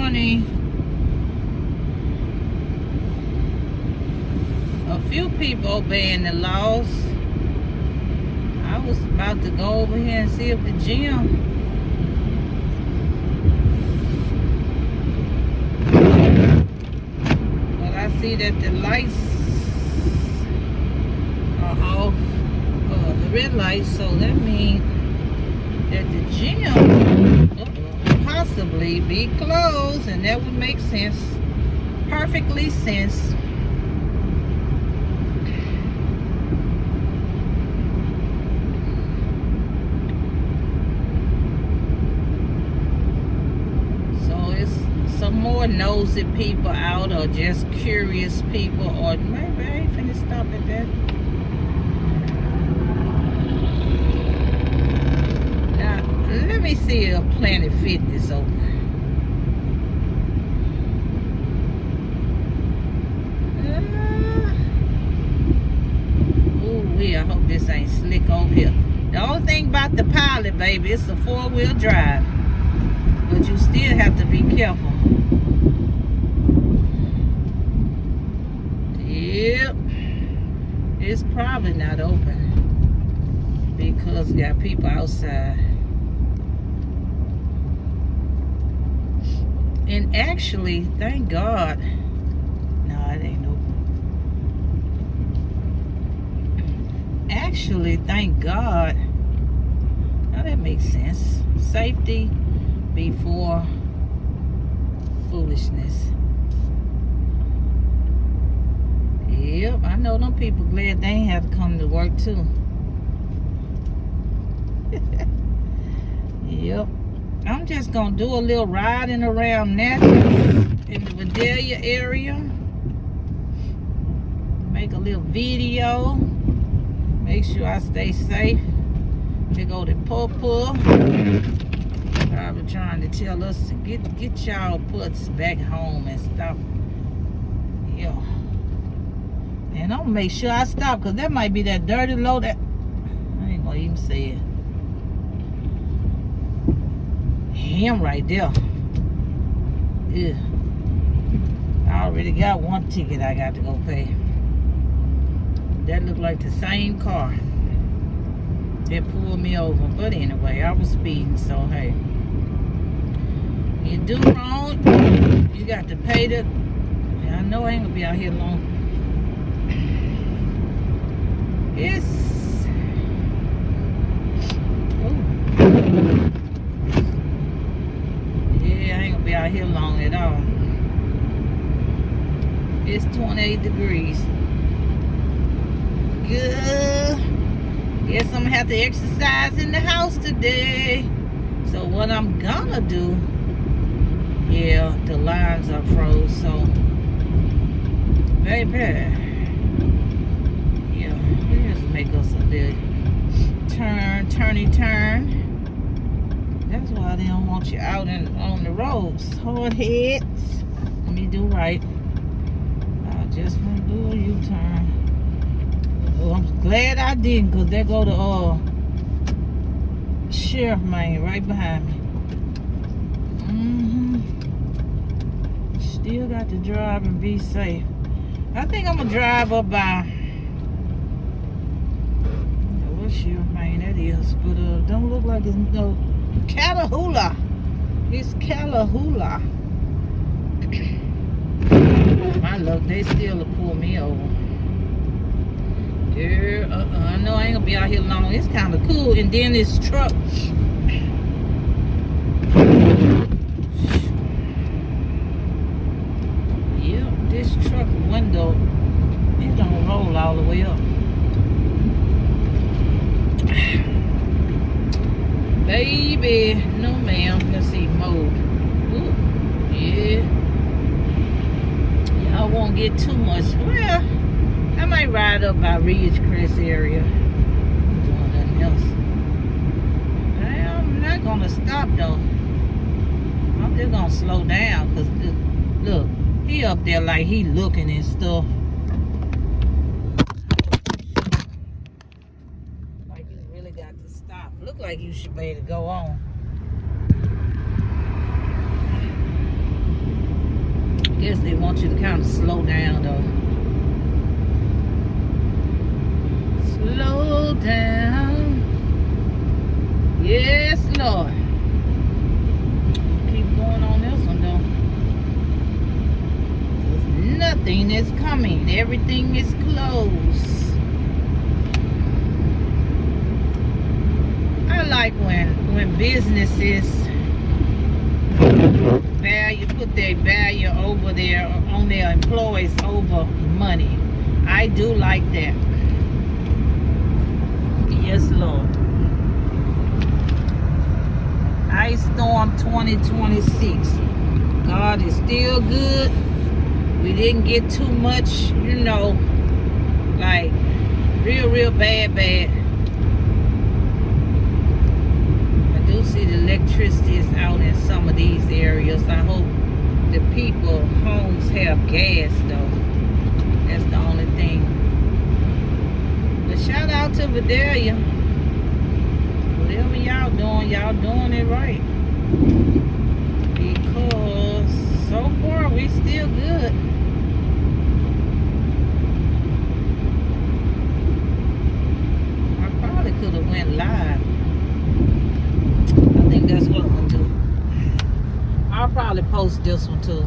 morning. A few people obeying the laws. I was about to go over here and see if the gym. But I see that the lights are off, the red lights, so that means that the gym possibly be closed, and that would make sense, perfectly sense. So it's some more nosy people out, or just curious people, or maybe I ain't finna stop at that. Let me see if Planet Fitness open. Ooh, I hope this ain't slick over here. The only thing about the Pilot, baby, it's a 4-wheel drive. But you still have to be careful. Yep. It's probably not open because we got people outside. And actually, thank God. No, it ain't open. Actually, thank God. Now that makes sense. Safety before foolishness. Yep, I know them people glad they ain't have to come to work too. Yep. I'm just gonna do a little riding around Natchez in the Vidalia area. Make a little video. Make sure I stay safe. They go to Purple. Probably trying to tell us to get y'all butts back home and stop. Yeah. And I'm gonna make sure I stop, because that might be that dirty low that I ain't gonna even say it. Him right there. Yeah. I already got one ticket I got to go pay. That looked like the same car that pulled me over. But anyway, I was speeding, so hey. You do wrong, you got to pay the. I know I ain't gonna be out here long. It's. Be out here long at all. It's 28 degrees. Good. Guess I'm gonna have to exercise in the house today. So what I'm gonna do, yeah, the lines are froze, so baby, yeah, we just make us a little turn. That's why they don't want you out on the roads. Hard heads. Let me do right. I just want to do a U-turn. Oh, I'm glad I didn't, because there go the sheriff man right behind me. Still got to drive and be safe. I think I'm going to drive up by... what sheriff man that is, but don't look like it's no... Callahoola. It's Callahoola. My luck, they still pull me over. Girl, I know I ain't gonna be out here long. It's kind of cool. And then this truck. Yep, this truck window, it don't roll all the way up. Baby, no ma'am. Let's see, mode. Ooh, yeah. Y'all won't get too much. Well, I might ride up by Ridgecrest area. Doing nothing else. I'm not gonna stop though. I'm just gonna slow down, because look, he up there like he looking and stuff. Look like you should be able to go on. guess they want you to kind of slow down though. Slow down. Yes, Lord. Keep going on this one though. 'Cause nothing is coming. Everything is closed. I like when businesses put their value over on their employees over money. I do like that. Yes, Lord. Ice Storm 2026. God is still good. We didn't get too much, like real bad. I do see the electricity is out in some of these areas. I hope the people homes have gas though. That's the only thing. But shout out to Vidalia. Whatever y'all doing it right. Because so far we still good. I probably could have went live. I think that's what I'm gonna do. I'll probably post this one too.